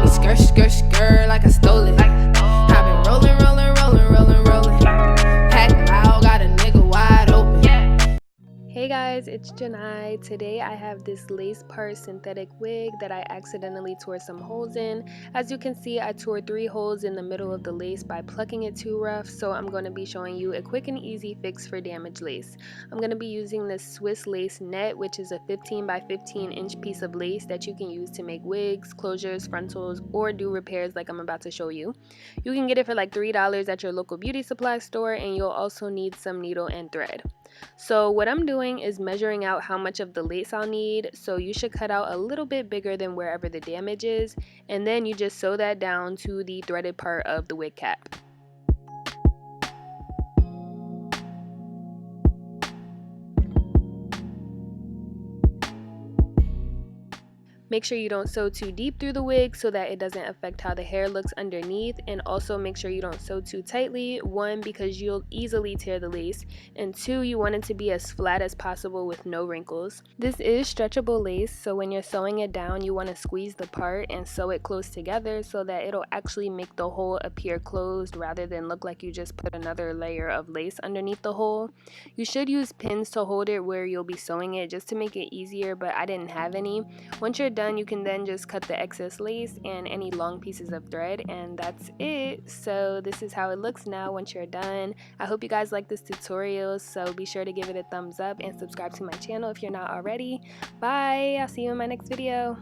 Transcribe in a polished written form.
me skirt, skirt, skirt like I stole it. I've been rolling, rolling, rolling, rolling, rolling. Pack loud, got a nigga wide open. Hey guys, it's Janai. Today I have this lace part synthetic wig that I accidentally tore some holes in. As you can see, I tore 3 holes in the middle of the lace by plucking it too rough, so I'm going to be showing you a quick and easy fix for damaged lace. I'm going to be using this Swiss lace net, which is a 15 by 15 inch piece of lace that you can use to make wigs, closures, frontals, or do repairs like I'm about to show you. You can get it for like $3 at your local beauty supply store, and you'll also need some needle and thread. So what I'm doing is measuring out how much of the lace I'll need, so you should cut out a little bit bigger than wherever the damage is, and then you just sew that down to the threaded part of the wig cap. Make sure you don't sew too deep through the wig so that it doesn't affect how the hair looks underneath, and also make sure you don't sew too tightly. 1, because you'll easily tear the lace, and 2, you want it to be as flat as possible with no wrinkles. This is stretchable lace, so when you're sewing it down, you want to squeeze the part and sew it close together so that it'll actually make the hole appear closed rather than look like you just put another layer of lace underneath the hole. You should use pins to hold it where you'll be sewing it just to make it easier, but I didn't have any. Once you're done, you can then just cut the excess lace and any long pieces of thread, and that's it. So this is how it looks now once you're done. I hope you guys like this tutorial, so be sure to give it a thumbs up and subscribe to my channel if you're not already. Bye! I'll see you in my next video.